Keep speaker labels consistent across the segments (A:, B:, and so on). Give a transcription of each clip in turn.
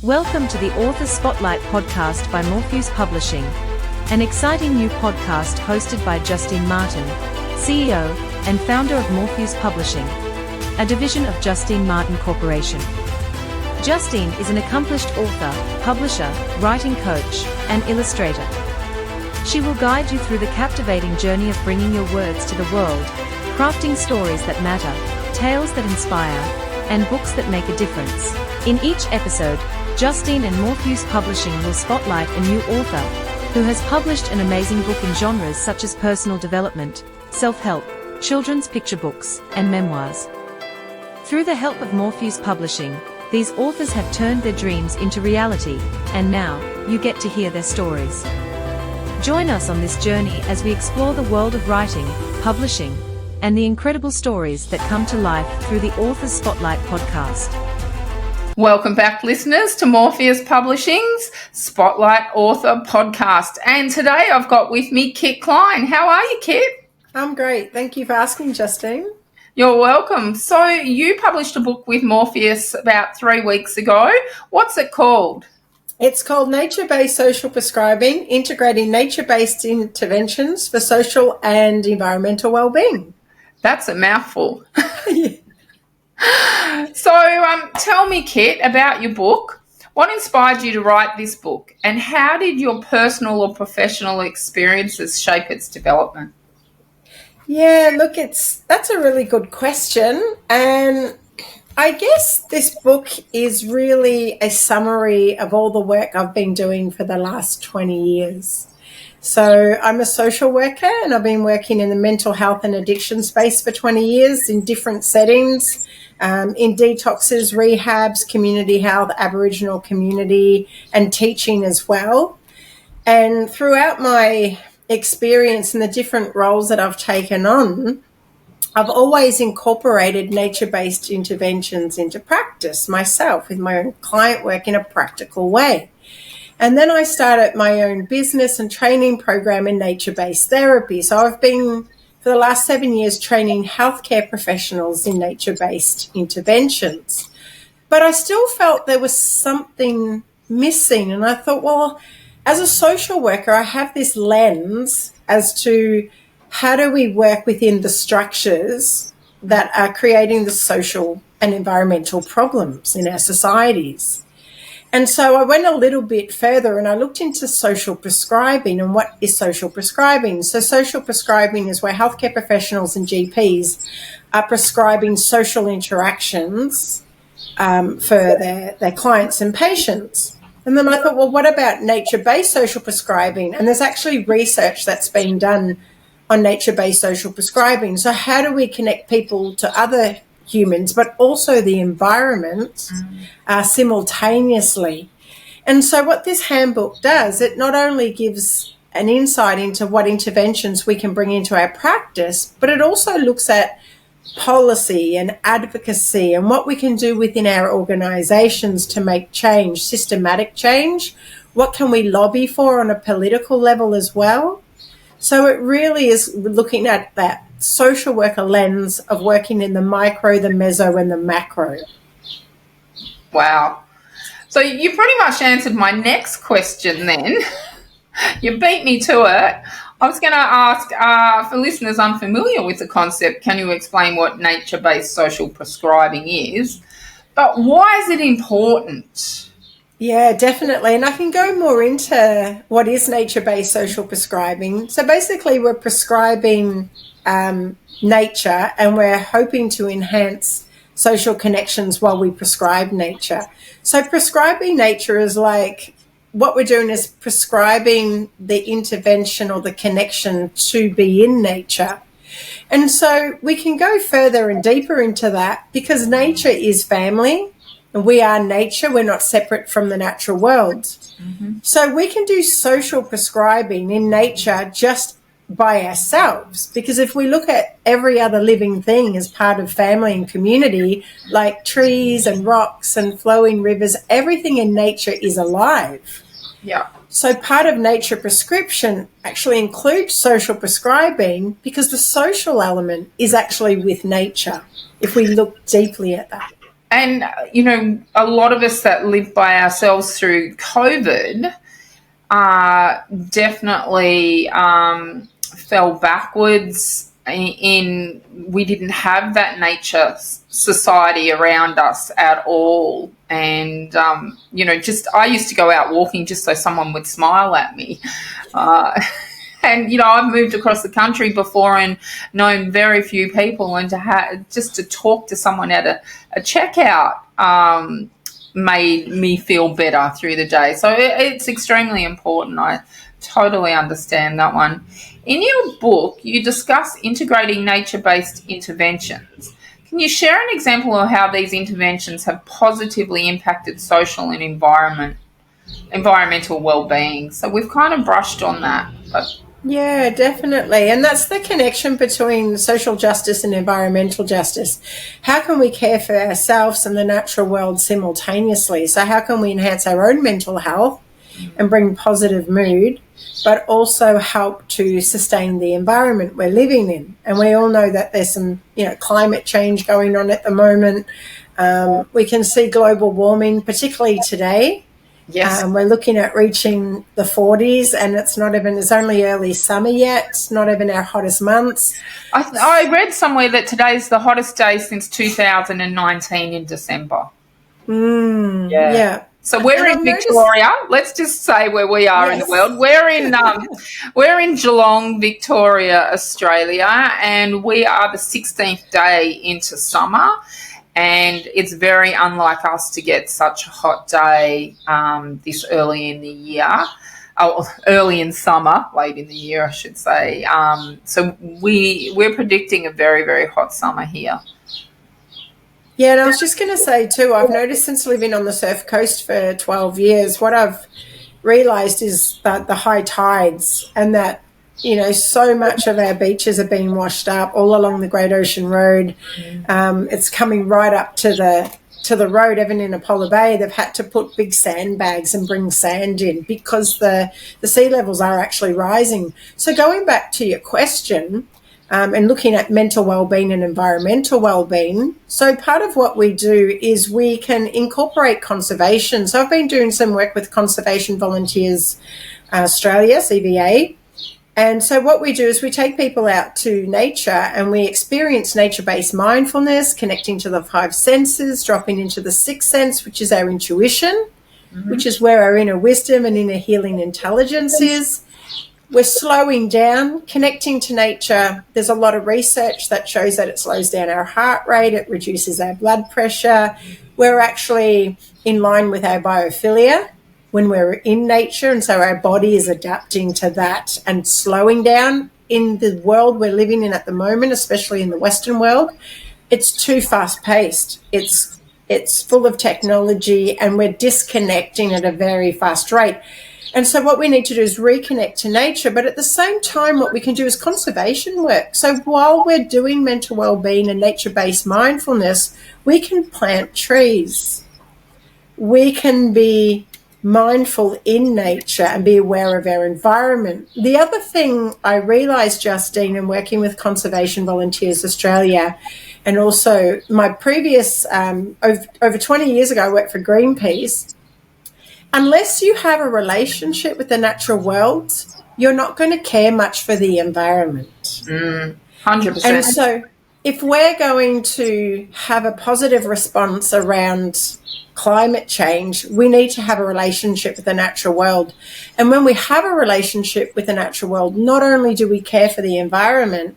A: Welcome to the Author Spotlight podcast by Morpheus Publishing, an exciting new podcast hosted by Justine Martin, CEO and founder of Morpheus Publishing, a division of Justine Martin Corporation. Justine is an accomplished author, publisher, writing coach, and illustrator. She will guide you through the captivating journey of bringing your words to the world, crafting stories that matter, tales that inspire, and books that make a difference. In each episode, Justine and Morpheus Publishing will spotlight a new author who has published an amazing book in genres such as personal development, self-help, children's picture books, and memoirs. Through the help of Morpheus Publishing, these authors have turned their dreams into reality, and now, you get to hear their stories. Join us on this journey as we explore the world of writing, publishing, and the incredible stories that come to life through the Author Spotlight podcast.
B: Welcome back, listeners, to Morpheus Publishing's Spotlight Author podcast. And today I've got with me Kit Kline. How are you, Kit?
C: I'm great. Thank you for asking, Justine.
B: You're welcome. So you published a book with Morpheus about 3 weeks ago. What's it called?
C: It's called Nature-Based Social Prescribing, Integrating Nature-Based Interventions for Social and Environmental Wellbeing.
B: That's a mouthful. So tell me, Kit, about your book. What inspired you to write this book, and how did your personal or professional experiences shape its development?
C: Yeah, look, that's a really good question. And I guess this book is really a summary of all the work I've been doing for the last 20 years. So I'm a social worker, and I've been working in the mental health and addiction space for 20 years in different settings, in detoxes, rehabs, community health, Aboriginal community, and teaching as well. And throughout my experience and the different roles that I've taken on, I've always incorporated nature-based interventions into practice myself with my own client work in a practical way. And then I started my own business and training program in nature-based therapy. So I've been, for the last 7 years, training healthcare professionals in nature-based interventions. But I still felt there was something missing. And I thought, well, as a social worker, I have this lens as to how do we work within the structures that are creating the social and environmental problems in our societies. And so I went a little bit further and I looked into social prescribing and what is social prescribing. So social prescribing is where healthcare professionals and GPs are prescribing social interactions for their clients and patients. And then I thought, well, what about nature-based social prescribing? And there's actually research that's been done on nature-based social prescribing. So how do we connect people to other humans, but also the environment simultaneously? And so what this handbook does, it not only gives an insight into what interventions we can bring into our practice, but it also looks at policy and advocacy and what we can do within our organisations to make change, systematic change. What can we lobby for on a political level as well? So it really is looking at that social worker lens of working in the micro, the meso, and the macro.
B: Wow. So you pretty much answered my next question then. You beat me to it. I was going to ask, for listeners unfamiliar with the concept, can you explain what nature-based social prescribing is? But why is it important?
C: Yeah, definitely. And I can go more into what is nature-based social prescribing. So basically we're prescribing nature, and we're hoping to enhance social connections while we prescribe nature. So prescribing nature is like, what we're doing is prescribing the intervention or the connection to be in nature. And so we can go further and deeper into that because nature is family. And we are nature. We're not separate from the natural world. Mm-hmm. So we can do social prescribing in nature just by ourselves, because if we look at every other living thing as part of family and community, like trees and rocks and flowing rivers, everything in nature is alive.
B: Yeah.
C: So part of nature prescription actually includes social prescribing because the social element is actually with nature, if we look deeply at that.
B: And, you know, a lot of us that live by ourselves through COVID definitely fell backwards in we didn't have that nature society around us at all. And, you know, just I used to go out walking just so someone would smile at me. And, you know, I've moved across the country before and known very few people, and just to talk to someone at a checkout made me feel better through the day. So it's extremely important. I totally understand that one. In your book, you discuss integrating nature-based interventions. Can you share an example of how these interventions have positively impacted social and environmental well-being? So we've kind of brushed on that, but...
C: Yeah, definitely. And that's the connection between social justice and environmental justice. How can we care for ourselves and the natural world simultaneously? So how can we enhance our own mental health and bring positive mood, but also help to sustain the environment we're living in? And we all know that there's some, you know, climate change going on at the moment. We can see global warming, particularly today.
B: Yes.
C: We're looking at reaching the 40s, and it's only early summer yet. It's not even our hottest months.
B: I read somewhere that today's the hottest day since 2019 in December.
C: Yeah.
B: So we're in Victoria. Let's just say where we are in the world. We're in Geelong, Victoria, Australia, and we are the 16th day into summer. And it's very unlike us to get such a hot day this early in the year. Early in summer, late in the year, I should say. So we're predicting a very, very hot summer here.
C: Yeah, and I was just going to say too, I've noticed since living on the surf coast for 12 years, what I've realised is that the high tides, and that, you know, so much of our beaches are being washed up all along the Great Ocean Road. It's coming right up to the road. Even in Apollo Bay, they've had to put big sandbags and bring sand in because the sea levels are actually rising. So going back to your question, and looking at mental wellbeing and environmental wellbeing, so part of what we do is we can incorporate conservation. So I've been doing some work with Conservation Volunteers Australia, CVA. And so what we do is we take people out to nature and we experience nature-based mindfulness, connecting to the five senses, dropping into the sixth sense, which is our intuition, which is where our inner wisdom and inner healing intelligence is. We're slowing down, connecting to nature. There's a lot of research that shows that it slows down our heart rate, it reduces our blood pressure. We're actually in line with our biophilia when we're in nature, and so our body is adapting to that and slowing down. In the world we're living in at the moment, especially in the Western world, it's too fast-paced. It's full of technology, and we're disconnecting at a very fast rate. And so what we need to do is reconnect to nature, but at the same time, what we can do is conservation work. So while we're doing mental well-being and nature-based mindfulness, we can plant trees. We can be mindful in nature and be aware of our environment. The other thing I realised, Justine, in working with Conservation Volunteers Australia, and also my previous, over 20 years ago, I worked for Greenpeace. Unless you have a relationship with the natural world, you're not going to care much for the environment.
B: 100%.
C: And so if we're going to have a positive response around climate change, we need to have a relationship with the natural world. And when we have a relationship with the natural world, not only do we care for the environment,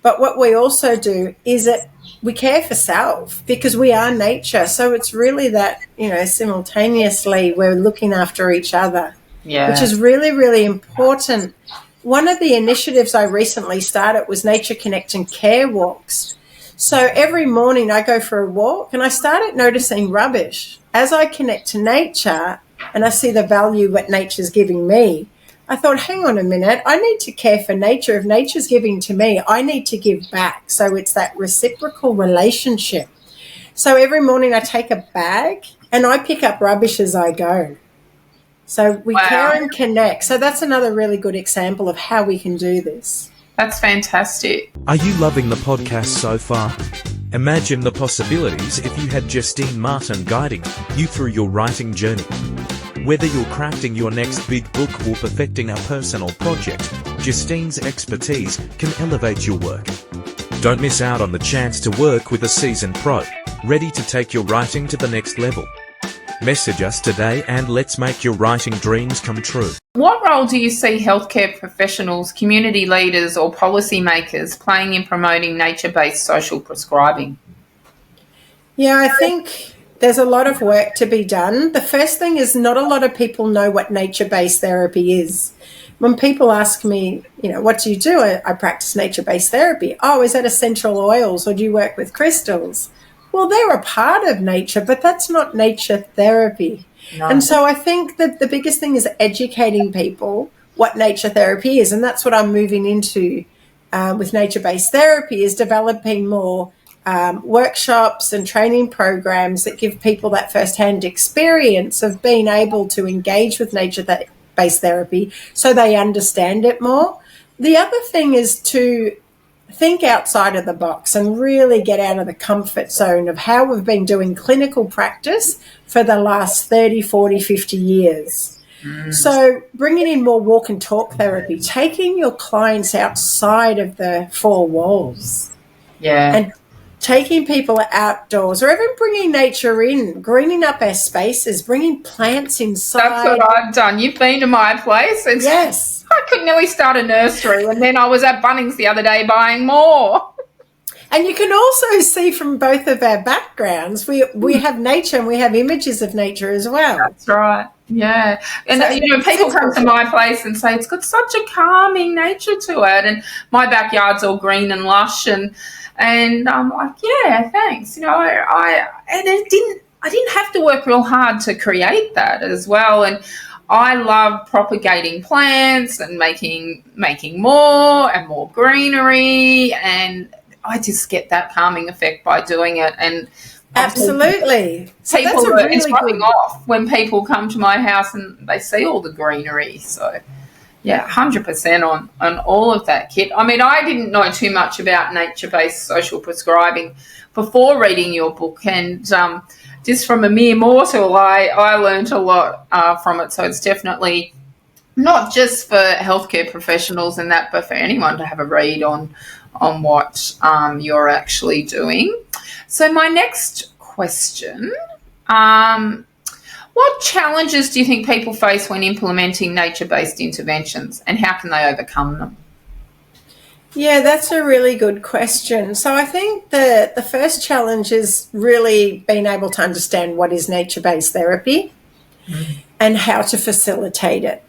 C: but what we also do is that we care for self, because we are nature. So it's really that, you know, simultaneously we're looking after each other, which is really, really important. One of the initiatives I recently started was Nature Connect and Care walks. So every morning I go for a walk and I started noticing rubbish. As I connect to nature and I see the value what nature's giving me, I thought, hang on a minute, I need to care for nature. If nature's giving to me, I need to give back. So it's that reciprocal relationship. So every morning I take a bag and I pick up rubbish as I go. So we care and connect. So that's another really good example of how we can do this.
B: That's fantastic.
D: Are you loving the podcast so far? Imagine the possibilities if you had Justine Martin guiding you through your writing journey. Whether you're crafting your next big book or perfecting a personal project, Justine's expertise can elevate your work. Don't miss out on the chance to work with a seasoned pro, ready to take your writing to the next level. Message us today and let's make your writing dreams come true.
B: What role do you see healthcare professionals, community leaders or policymakers playing in promoting nature-based social prescribing?
C: Yeah, I think there's a lot of work to be done. The first thing is not a lot of people know what nature-based therapy is. When people ask me, what do you do? I practice nature-based therapy. Oh, is that essential oils or do you work with crystals? Well, they're a part of nature, but that's not nature therapy. No. And so I think that the biggest thing is educating people what nature therapy is. And that's what I'm moving into with nature-based therapy, is developing more workshops and training programs that give people that first-hand experience of being able to engage with nature-based therapy so they understand it more. The other thing is to think outside of the box and really get out of the comfort zone of how we've been doing clinical practice for the last 30, 40, 50 years. So bringing in more walk and talk therapy, taking your clients outside of the four walls.
B: Yeah.
C: And taking people outdoors, or even bringing nature in, greening up our spaces, bringing plants inside.
B: That's what I've done. You've been to my place.
C: Yes.
B: I could nearly start a nursery, and then I was at Bunnings the other day buying more.
C: And you can also see from both of our backgrounds, we have nature and we have images of nature as well.
B: That's right. Yeah. And, so, people come to my place and say, it's got such a calming nature to it. And my backyard's all green and lush. And I'm like, yeah, thanks. I didn't have to work real hard to create that as well. And I love propagating plants and making more and more greenery, and I just get that calming effect by doing it. And
C: absolutely,
B: it's rubbing off when people come to my house and they see all the greenery. So yeah, 100% on all of that, Kit. I mean, I didn't know too much about nature-based social prescribing before reading your book, and just from a mere mortal, I learned a lot from it. So it's definitely not just for healthcare professionals and that, but for anyone to have a read on what you're actually doing. So my next question, what challenges do you think people face when implementing nature-based interventions, and how can they overcome them?
C: Yeah, that's a really good question. So I think the first challenge is really being able to understand what is nature-based therapy and how to facilitate it.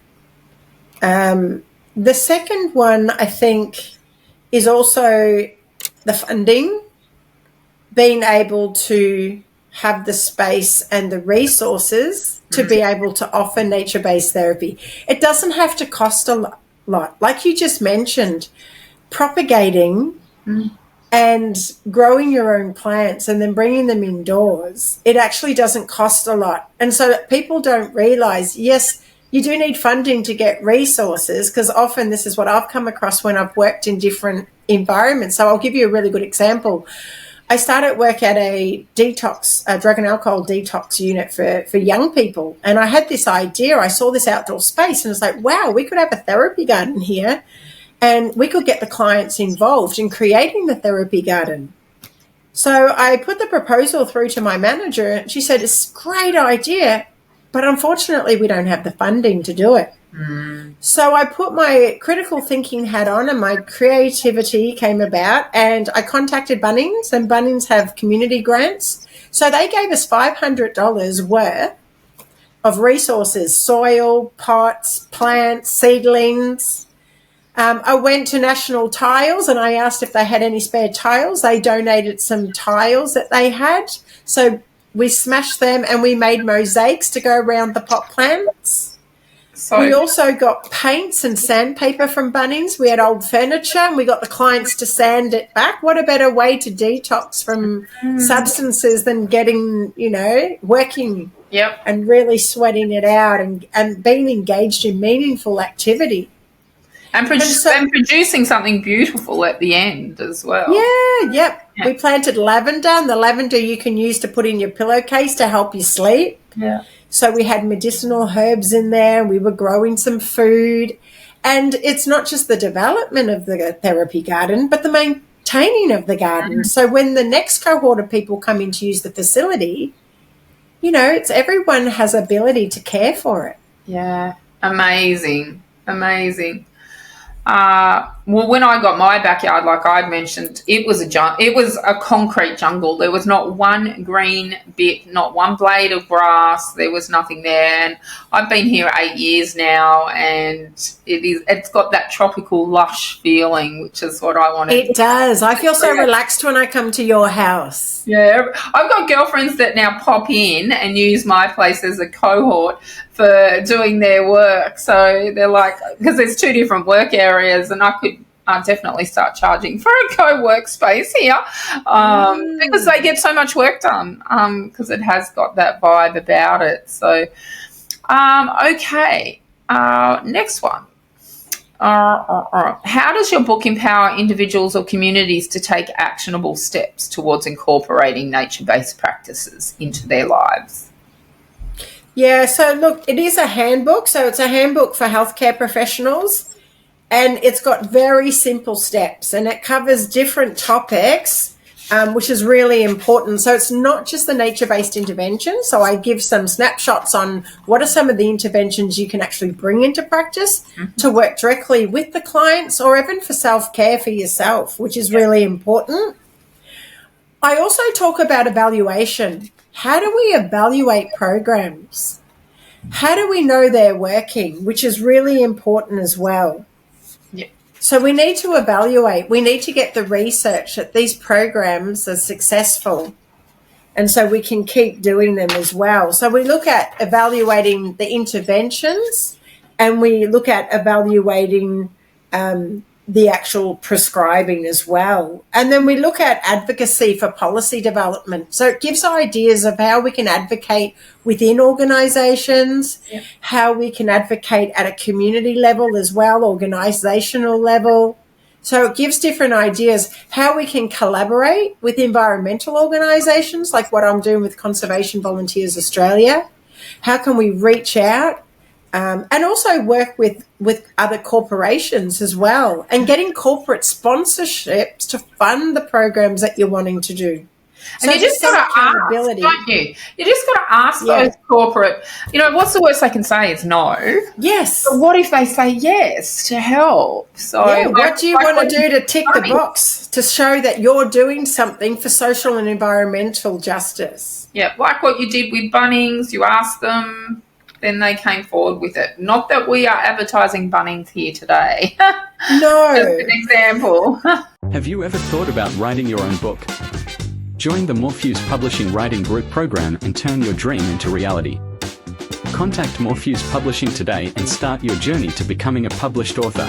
C: The second one, I think, is also the funding, being able to have the space and the resources to be able to offer nature-based therapy. It doesn't have to cost a lot. Like you just mentioned, propagating and growing your own plants and then bringing them indoors, it actually doesn't cost a lot. And so people don't realise, yes, you do need funding to get resources, because often this is what I've come across when I've worked in different environments. So I'll give you a really good example. I started work at a drug and alcohol detox unit for young people. And I had this idea. I saw this outdoor space and it's like, wow, we could have a therapy garden here. And we could get the clients involved in creating the therapy garden. So I put the proposal through to my manager, and she said, it's a great idea, but unfortunately we don't have the funding to do it. So I put my critical thinking hat on and my creativity came about, and I contacted Bunnings, and Bunnings have community grants. So they gave us $500 worth of resources, soil, pots, plants, seedlings. I went to National Tiles and I asked if they had any spare tiles. They donated some tiles that they had. So we smashed them and we made mosaics to go around the pot plants. We also got paints and sandpaper from Bunnings. We had old furniture and we got the clients to sand it back. What a better way to detox from substances than getting, working and really sweating it out and being engaged in meaningful activity.
B: And producing something beautiful at the end as well.
C: Yeah, yep. Yeah. We planted lavender, and the lavender you can use to put in your pillowcase to help you sleep.
B: Yeah.
C: So we had medicinal herbs in there. We were growing some food. And it's not just the development of the therapy garden, but the maintaining of the garden. Mm. So when the next cohort of people come in to use the facility, you know, it's everyone has ability to care for it.
B: Yeah, amazing. Well, when I got my backyard, like I'd mentioned, it was a concrete jungle. There was not one green bit, not one blade of grass. There was nothing there. And I've been here 8 years now, and it's got that tropical lush feeling, which is what I want.
C: It does. I feel so relaxed when I come to your house.
B: Yeah, I've got girlfriends that now pop in and use my place as a cohort for doing their work. So they're like, because there's 2 different work areas, and I could definitely start charging for a co-work space here because they get so much work done because it has got that vibe about it. So, okay, next one. How does your book empower individuals or communities to take actionable steps towards incorporating nature-based practices into their lives?
C: Yeah, so look, it is a handbook. So it's a handbook for healthcare professionals, and it's got very simple steps, and it covers different topics, which is really important. So it's not just the nature-based intervention. So I give some snapshots on what are some of the interventions you can actually bring into practice to work directly with the clients, or even for self-care for yourself, which is really important. I also talk about evaluation. How do we evaluate programs? How do we know they're working, which is really important as well.
B: Yeah.
C: So we need to evaluate. We need to get the research that these programs are successful, and so we can keep doing them as well. So we look at evaluating the interventions, and we look at evaluating the actual prescribing as well. And then we look at advocacy for policy development. So it gives ideas of how we can advocate within organisations, how we can advocate at a community level as well, organisational level. So it gives different ideas how we can collaborate with environmental organisations, like what I'm doing with Conservation Volunteers Australia. How can we reach out? And also work with other corporations as well, and getting corporate sponsorships to fund the programs that you're wanting to do.
B: And so you just got to ask, don't you? You just got to ask those corporate, what's the worst they can say is no.
C: Yes.
B: But what if they say yes to help? So
C: what do you want to do to tick the box to show that you're doing something for social and environmental justice?
B: Yeah, like what you did with Bunnings, you asked them, then they came forward with it. Not that we are advertising Bunnings here today.
C: No.
B: Just an example.
E: Have you ever thought about writing your own book? Join the Morpheus Publishing Writing Group program and turn your dream into reality. Contact Morpheus Publishing today and start your journey to becoming a published author.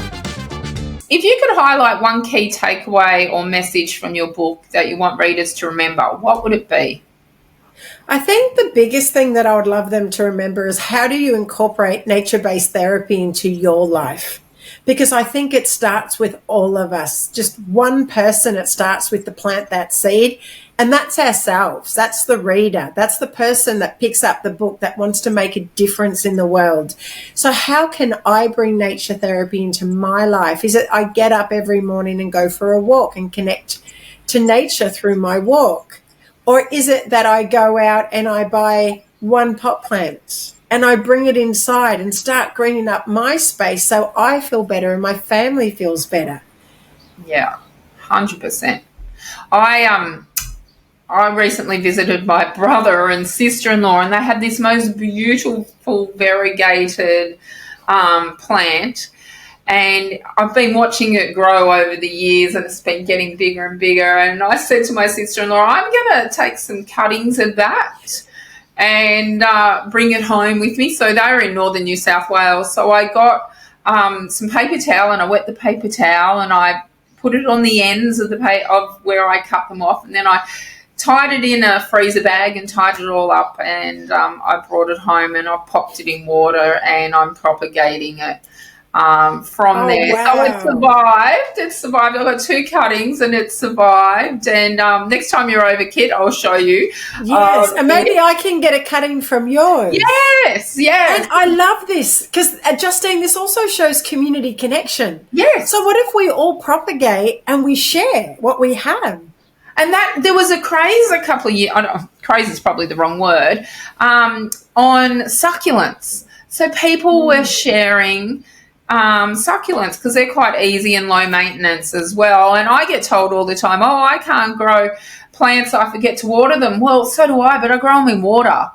B: If you could highlight one key takeaway or message from your book that you want readers to remember, what would it be?
C: I think the biggest thing that I would love them to remember is how do you incorporate nature-based therapy into your life? Because I think it starts with all of us. Just one person, it starts with the plant that seed, and that's ourselves. That's the reader. That's the person that picks up the book that wants to make a difference in the world. So how can I bring nature therapy into my life? Is it I get up every morning and go for a walk and connect to nature through my walk? Or is it that I go out and I buy one pot plant and I bring it inside and start greening up my space so I feel better and my family feels better?
B: Yeah, 100%. I recently visited my brother and sister-in-law, and they had this most beautiful variegated plant. And I've been watching it grow over the years, and it's been getting bigger and bigger. And I said to my sister-in-law, I'm going to take some cuttings of that and bring it home with me. So they're in northern New South Wales. So I got some paper towel, and I wet the paper towel, and I put it on the ends of of where I cut them off, and then I tied it in a freezer bag and tied it all up, and I brought it home and I popped it in water, and I'm propagating it from there.
C: wow.
B: So it survived. It survived. I got 2 cuttings and it survived. And next time you're over, Kit, I'll show you.
C: Yes, and maybe I can get a cutting from yours.
B: Yes, yes.
C: And I love this because, Justine, this also shows community connection.
B: Yes.
C: So what if we all propagate and we share what we have?
B: And that there was a craze a couple of years, craze is probably the wrong word, on succulents. So people were sharing succulents because they're quite easy and low maintenance as well. And I get told all the time, oh, I can't grow plants, I forget to water them. Well, so do I, but I grow them in water.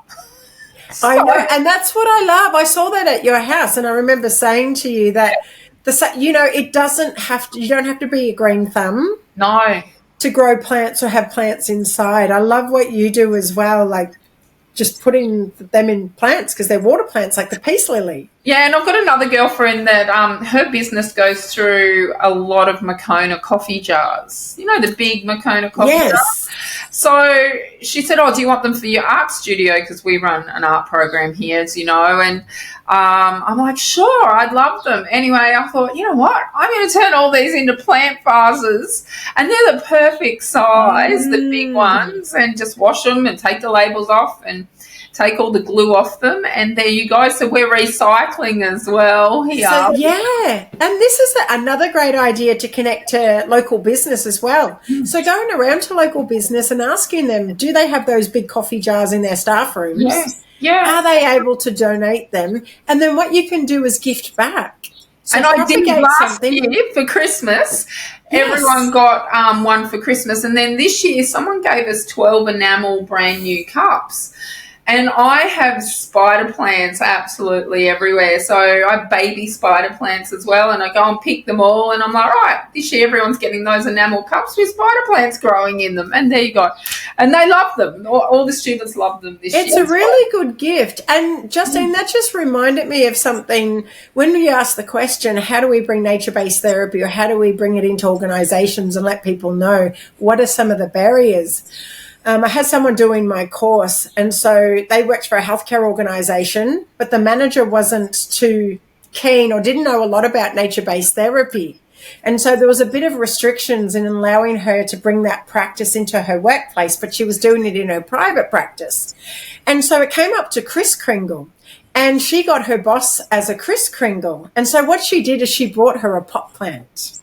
C: I know, and that's what I love. I saw that at your house, and I remember saying to you that, it doesn't have to, you don't have to be a green thumb.
B: No.
C: To grow plants or have plants inside. I love what you do as well, like just putting them in plants because they're water plants like the peace lily.
B: Yeah, and I've got another girlfriend that her business goes through a lot of Moccona coffee jars. You know, the big Moccona coffee jars? So she said, oh, do you want them for your art studio? Because we run an art program here, as you know. And I'm like, sure, I'd love them. Anyway, I thought, you know what? I'm going to turn all these into plant vases. And they're the perfect size, the big ones, and just wash them and take the labels off and take all the glue off them, and there you go. So we're recycling as well here.
C: So, yeah, and this is another great idea to connect to local business as well. So going around to local business and asking them, do they have those big coffee jars in their staff rooms?
B: Yes. Yeah.
C: Are they able to donate them? And then what you can do is gift back. So
B: and I did last
C: something.
B: year for Christmas.
C: Yes.
B: Everyone got one for Christmas, and then this year someone gave us 12 enamel brand new cups. And I have spider plants absolutely everywhere. So I have baby spider plants as well, and I go and pick them all. And I'm like, right, this year everyone's getting those enamel cups with spider plants growing in them. And there you go. And they love them. All the students love them this year.
C: It's a really good gift. And Justine, that just reminded me of something when we asked the question, how do we bring nature-based therapy, or how do we bring it into organisations and let people know what are some of the barriers? I had someone doing my course, and so they worked for a healthcare organisation, but the manager wasn't too keen or didn't know a lot about nature-based therapy. And so there was a bit of restrictions in allowing her to bring that practice into her workplace, but she was doing it in her private practice. And so it came up to Kris Kringle, and she got her boss as a Kris Kringle. And so what she did is she brought her a pot plant.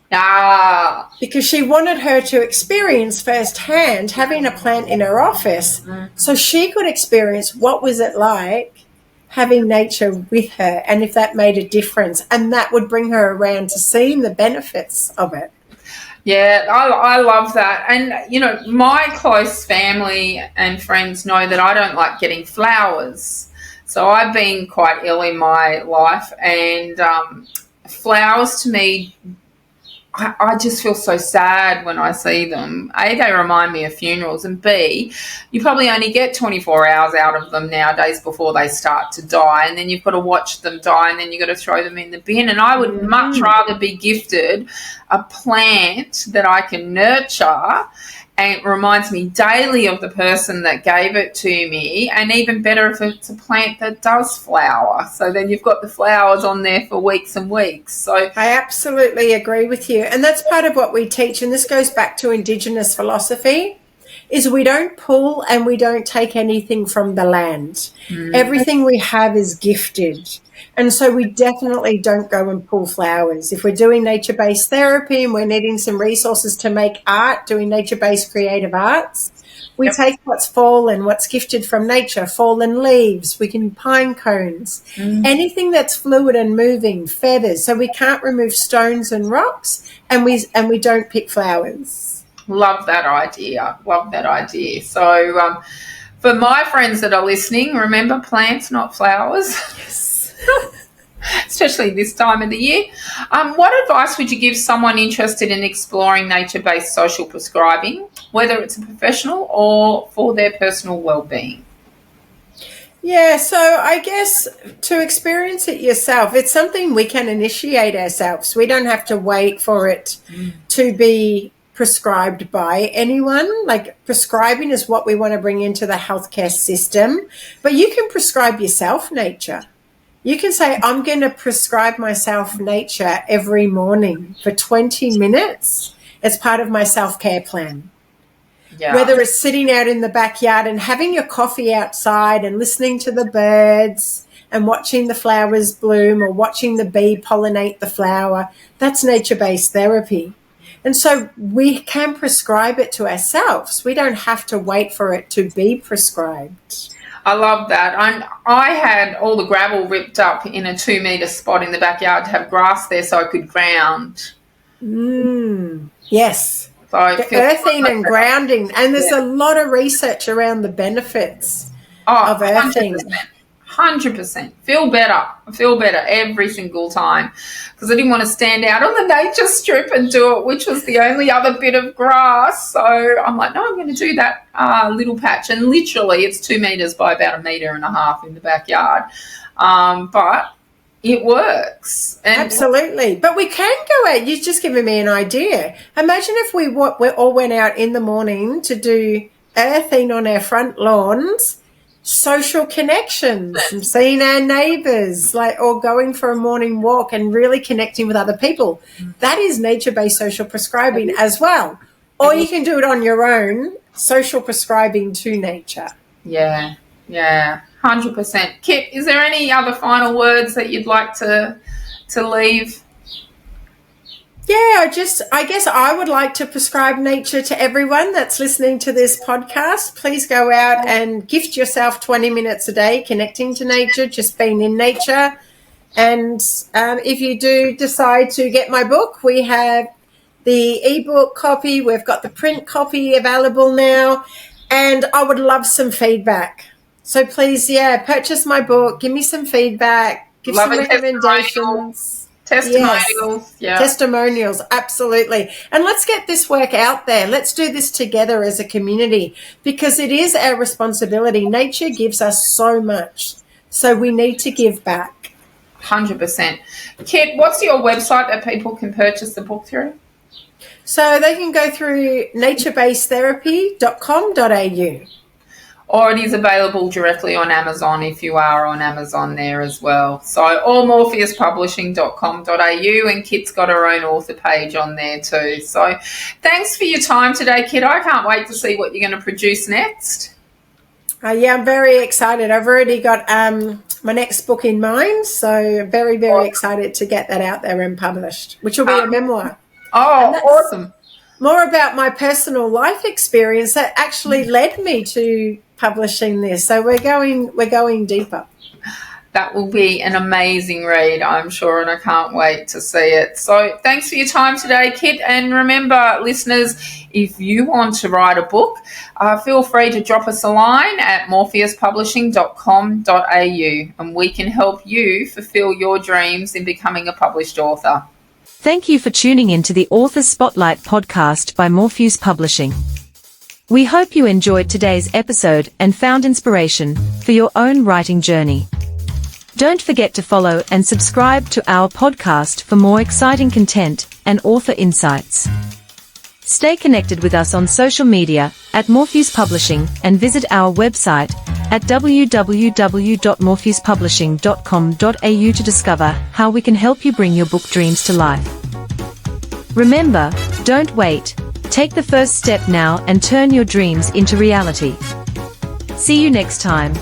C: Because she wanted her to experience firsthand having a plant in her office, so she could experience what was it like having nature with her, and if that made a difference, and that would bring her around to seeing the benefits of it.
B: Yeah, I love that. And, you know, my close family and friends know that I don't like getting flowers. So I've been quite ill in my life, and flowers to me, I just feel so sad when I see them. A, they remind me of funerals, and B, you probably only get 24 hours out of them nowadays before they start to die, and then you've got to watch them die, and then you've got to throw them in the bin. And I would much rather be gifted a plant that I can nurture, and it reminds me daily of the person that gave it to me, and even better if it's a plant that does flower. So then you've got the flowers on there for weeks and weeks. So
C: I absolutely agree with you. And that's part of what we teach, and this goes back to Indigenous philosophy, is we don't pull and we don't take anything from the land. Everything we have is gifted. And so we definitely don't go and pull flowers. If we're doing nature-based therapy and we're needing some resources to make art, doing nature-based creative arts, we take what's fallen, what's gifted from nature, fallen leaves, we can pine cones, anything that's fluid and moving, feathers. So we can't remove stones and rocks, and we don't pick flowers.
B: Love that idea. Love that idea. So for my friends that are listening, remember, plants, not flowers.
C: Yes.
B: Especially this time of the year. What advice would you give someone interested in exploring nature-based social prescribing, whether it's a professional or for their personal well-being?
C: Yeah, so I guess to experience it yourself, it's something we can initiate ourselves. We don't have to wait for it to be prescribed by anyone. Like, prescribing is what we want to bring into the healthcare system, but you can prescribe yourself nature. You can say, I'm going to prescribe myself nature every morning for 20 minutes as part of my self-care plan.
B: Yeah.
C: Whether it's sitting out in the backyard and having your coffee outside and listening to the birds and watching the flowers bloom or watching the bee pollinate the flower, that's nature-based therapy. And so we can prescribe it to ourselves. We don't have to wait for it to be prescribed.
B: I love that. I had all the gravel ripped up in a 2-metre spot in the backyard to have grass there so I could ground.
C: Yes.
B: So
C: earthing and grounding. And there's a lot of research around the benefits of earthing.
B: 100%. Feel better every single time, because I didn't want to stand out on the nature strip and do it, which was the only other bit of grass. So I'm like, no, I'm going to do that little patch. And literally it's 2 metres by about 1.5 metres in the backyard. But it works. And
C: absolutely. But we can go out. You've just given me an idea. Imagine if we all went out in the morning to do earthing on our front lawns, social connections, and seeing our neighbours, or going for a morning walk and really connecting with other people. That is nature-based social prescribing as well. Or you can do it on your own, social prescribing to nature.
B: Yeah, 100%. Kit, is there any other final words that you'd like to leave?
C: Yeah, I guess I would like to prescribe nature to everyone that's listening to this podcast. Please go out and gift yourself 20 minutes a day connecting to nature, just being in nature. And if you do decide to get my book, we have the ebook copy. We've got the print copy available now. And I would love some feedback. So please, purchase my book. Give me some feedback. Give some recommendations.
B: Testimonials.
C: Yes. Yeah. Testimonials, absolutely. And let's get this work out there. Let's do this together as a community, because it is our responsibility. Nature gives us so much, so we need to give back.
B: 100%. Kit, what's your website that people can purchase the book through?
C: So they can go through naturebasedtherapy.com.au.
B: Or it is available directly on Amazon if you are on Amazon there as well. So or morpheuspublishing.com.au, and Kit's got her own author page on there too. So thanks for your time today, Kit. I can't wait to see what you're going to produce next.
C: I'm very excited. I've already got my next book in mind, so very, very excited to get that out there and published, which will be a memoir.
B: Oh, awesome.
C: More about my personal life experience that actually led me to publishing this. So we're going deeper.
B: That will be an amazing read, I'm sure, and I can't wait to see it. So thanks for your time today, Kit. And remember, listeners, if you want to write a book, feel free to drop us a line at morpheuspublishing.com.au, and we can help you fulfill your dreams in becoming a published author.
A: Thank you for tuning in to the Author Spotlight podcast by Morpheus Publishing. We hope you enjoyed today's episode and found inspiration for your own writing journey. Don't forget to follow and subscribe to our podcast for more exciting content and author insights. Stay connected with us on social media at Morpheus Publishing, and visit our website at www.morpheuspublishing.com.au to discover how we can help you bring your book dreams to life. Remember, don't wait. Take the first step now and turn your dreams into reality. See you next time.